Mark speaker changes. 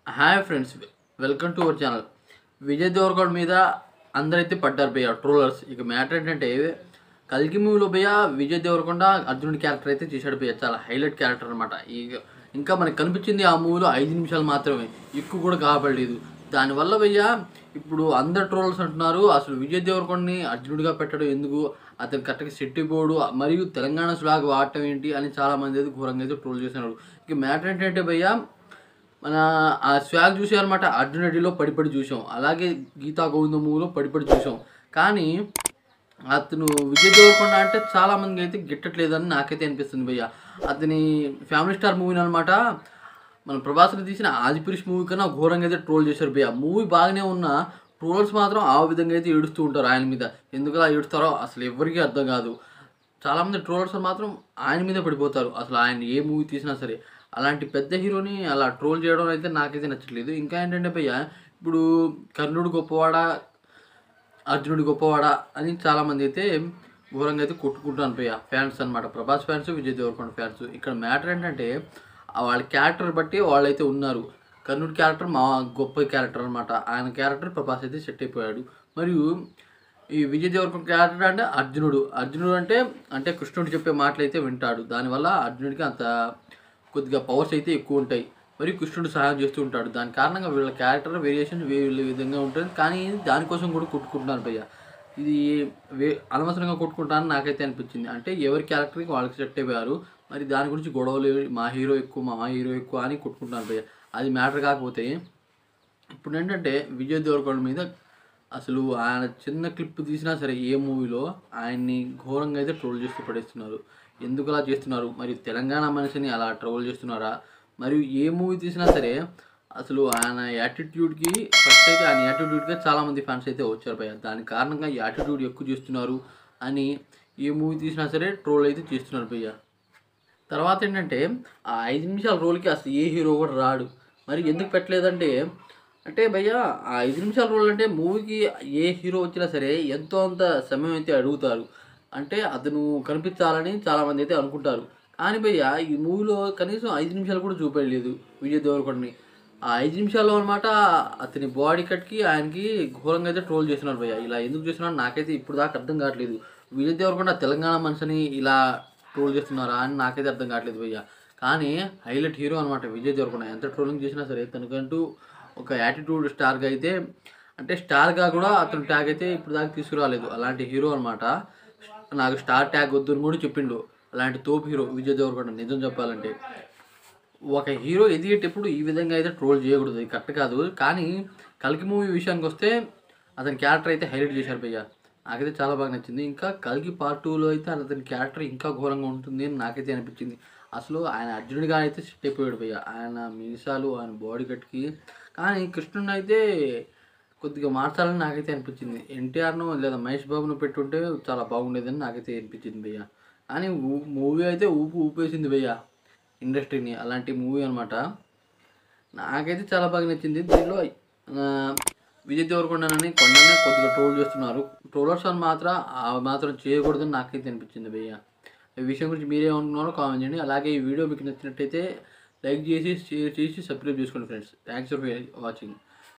Speaker 1: Hi friends, welcome to our channel. Vijay Devarakonda మీద అందరైతే పడ్డారు భయ్య ట్రోలర్స్. ఇక మ్యాటర్ ఏంటంటే కల్కి మూవీలో భయ్య విజయ్ దేవరకొండ అర్జునుడి క్యారెక్టర్ అయితే చేశాడు భయ్య. చాలా హైలైట్ క్యారెక్టర్ అనమాట. ఇంకా మనకు కనిపించింది ఆ మూవీలో 5 నిమిషాలు మాత్రమే, ఎక్కువ కూడా కాబడలేదు. దానివల్ల భయ్య ఇప్పుడు అందరు ట్రోలర్స్ అంటున్నారు అసలు విజయ్ దేవరకొండని అర్జునుడిగా పెట్టడం ఎందుకు, అతను కరెక్ట్గా సెట్ అయిపోడు, మరియు తెలంగాణ స్లాగ్ వాడటం ఏంటి అని చాలామంది అయితే ఘోరంగా అయితే ట్రోల్ చేస్తున్నారు. ఇక మ్యాటర్ ఏంటంటే భయ్య మన ఆ స్వాగ్ చూసామన్నమాట. అర్జున్ రెడ్డిలో పడిపడి చూసాం, అలాగే గీతా గోవింద మూవీలో పడిపడి చూసాం. కానీ అతను విజయ్ దేవరకొండ అంటే చాలామందికి అయితే గిట్టట్లేదని నాకైతే అనిపిస్తుంది భయ్య. అతని ఫ్యామిలీ స్టార్ మూవీని అనమాట మన ప్రభాస్ని తీసిన ఆదిపురుష్ మూవీ కన్నా ఘోరంగా అయితే ట్రోల్ చేశారు భయ్య. మూవీ బాగానే ఉన్న ట్రోల్స్ మాత్రం ఆ విధంగా అయితే ఏడుస్తూ ఉంటారు ఆయన మీద. ఎందుకు అలా ఏడుస్తారో అసలు ఎవరికీ అర్థం కాదు. చాలామంది ట్రోలర్స్ మాత్రం ఆయన మీదే పడిపోతారు, అసలు ఆయన ఏ మూవీ తీసినా సరే. అలాంటి పెద్ద హీరోని అలా ట్రోల్ చేయడం అయితే నాకైతే నచ్చట్లేదు. ఇంకా ఏంటంటే భయ్య, ఇప్పుడు కర్ణుడు గొప్పవాడా అర్జునుడు గొప్పవాడా అని చాలామంది అయితే ఘోరంగా అయితే కొట్టుకుంటాను భయ్య. ఫ్యాన్స్ అనమాట, ప్రభాస్ ఫ్యాన్స్, విజయ్ దేవరకొండ ఫ్యాన్స్. ఇక్కడ మ్యాటర్ ఏంటంటే వాళ్ళ క్యారెక్టర్ బట్టి వాళ్ళైతే ఉన్నారు. కర్ణుడి క్యారెక్టర్ మా గొప్ప క్యారెక్టర్ అనమాట. ఆయన క్యారెక్టర్ ప్రభాస్ అయితే సెట్ అయిపోయాడు. మరియు ఈ విజయ్ దేవరకొండ క్యారెక్టర్ అంటే అర్జునుడు అంటే అంటే కృష్ణుడు చెప్పే మాటలు అయితే వింటాడు. దానివల్ల అర్జునుడికి అంత కొద్దిగా పవర్స్ అయితే ఎక్కువ ఉంటాయి. మరియు కృష్ణుడు సహాయం చేస్తూ ఉంటాడు. దాని కారణంగా వీళ్ళ క్యారెక్టర్ వేరియేషన్ వేరే విధంగా ఉంటుంది. కానీ దానికోసం కూడా కొట్టుకుంటున్నారు భయ్య. ఇది అనవసరంగా కొట్టుకుంటానని నాకైతే అనిపించింది. అంటే ఎవరి క్యారెక్టర్కి వాళ్ళకి సెట్ అయిపోయారు. మరి దాని గురించి గొడవలు మా హీరో ఎక్కువ అని కొట్టుకుంటున్నారు భయ్య. అది మ్యాటర్ కాకపోతే ఇప్పుడు ఏంటంటే విజయ్ దేవరకొండ మీద అసలు ఆయన చిన్న క్లిప్ తీసినా సరే ఏ మూవీలో ఆయన్ని ఘోరంగా అయితే ట్రోల్ చేస్తూ పడేస్తున్నారు. ఎందుకు అలా చేస్తున్నారు? మరియు తెలంగాణ మనిషిని అలా ట్రోల్ చేస్తున్నారా? మరియు ఏ మూవీ తీసినా సరే అసలు ఆయన యాటిట్యూడ్కి ఫస్ట్ అయితే ఆయన యాటిట్యూడ్కే చాలామంది ఫ్యాన్స్ అయితే వచ్చారు భయ్య. దాని కారణంగా యాటిట్యూడ్ ఎక్కువ చేస్తున్నారు అని ఏ మూవీ తీసినా సరే ట్రోల్ అయితే చేస్తున్నారు భయ్య. తర్వాత ఏంటంటే ఆ 5 నిమిషాల రోల్కి అసలు ఏ హీరో కూడా రాడు. మరి ఎందుకు పెట్టలేదంటే అంటే భయ్య ఆ 5 నిమిషాల రోల్ అంటే మూవీకి ఏ హీరో వచ్చినా సరే ఎంతో అంత సమయం అయితే అడుగుతారు. అంటే అతను కనిపించాలని చాలామంది అయితే అనుకుంటారు. కానీ భయ్య ఈ మూవీలో కనీసం 5 నిమిషాలు కూడా చూపెట్టలేదు విజయ్ దేవరకొండని. ఆ 5 నిమిషాల్లో అనమాట అతని బాడీ కట్కి ఆయనకి ఘోరంగా అయితే ట్రోల్ చేస్తున్నారు భయ్య. ఇలా ఎందుకు చేస్తున్నారు నాకైతే ఇప్పుడు దాకా అర్థం కావట్లేదు. విజయ్ దేవరకొండ తెలంగాణ మనిషిని ఇలా ట్రోల్ చేస్తున్నారా అని నాకైతే అర్థం కావట్లేదు భయ్య. కానీ హైలైట్ హీరో అనమాట విజయ్ దేవరకొండ. ఎంత ట్రోలింగ్ చేసినా సరే తనకంటూ ఒక యాటిట్యూడ్ స్టార్గా అయితే అంటే స్టార్గా కూడా అతను ట్యాగ్ అయితే ఇప్పుడు దాకా తీసుకురాలేదు. అలాంటి హీరో అనమాట. నాకు స్టార్ ట్యాగ్ వద్దు అని కూడా చెప్పిండు. అలాంటి తోపు హీరో విజయ్ దేవరకొండ. నిజం చెప్పాలంటే ఒక హీరో ఎదిగేటప్పుడు ఈ విధంగా అయితే ట్రోల్ చేయకూడదు, ఇది కరెక్ట్ కాదు. కానీ కల్కి మూవీ విషయానికి వస్తే అతని క్యారెక్టర్ అయితే హైలైట్ చేశారు భయ్య. నాకైతే చాలా బాగా నచ్చింది. ఇంకా కల్కి పార్ట్ 2లో అయితే అతని క్యారెక్టర్ ఇంకా ఘోరంగా ఉంటుంది అని నాకైతే అనిపించింది. అసలు ఆయన అర్జునుడిగా అయితే సెట్ అయిపోయాడు భయ్య. ఆయన మీసాలు, ఆయన బాడీ కట్కి. కానీ కృష్ణుని అయితే కొద్దిగా మార్చాలని నాకైతే అనిపించింది. ఎన్టీఆర్ను లేదా మహేష్ బాబును పెట్టుంటే చాలా బాగుండేదని నాకైతే అనిపించింది భయ్య. కానీ మూవీ అయితే ఊపేసింది భయ్య ఇండస్ట్రీని. అలాంటి మూవీ అనమాట. నాకైతే చాలా బాగా నచ్చింది. దీనిలో విజయ్ దేవరకొండనని కొండనే కొద్దిగా ట్రోల్ చేస్తున్నారు. ట్రోలర్స్ అని మాత్రం చేయకూడదని నాకైతే అనిపించింది భయ్య. ఈ విషయం గురించి మీరేమనుకున్నారో కామెంట్ చేయండి. అలాగే ఈ వీడియో మీకు నచ్చినట్టయితే లైక్ చేసి, షేర్ చేసి, సబ్స్క్రైబ్ చేసుకోండి ఫ్రెండ్స్. Thanks for watching.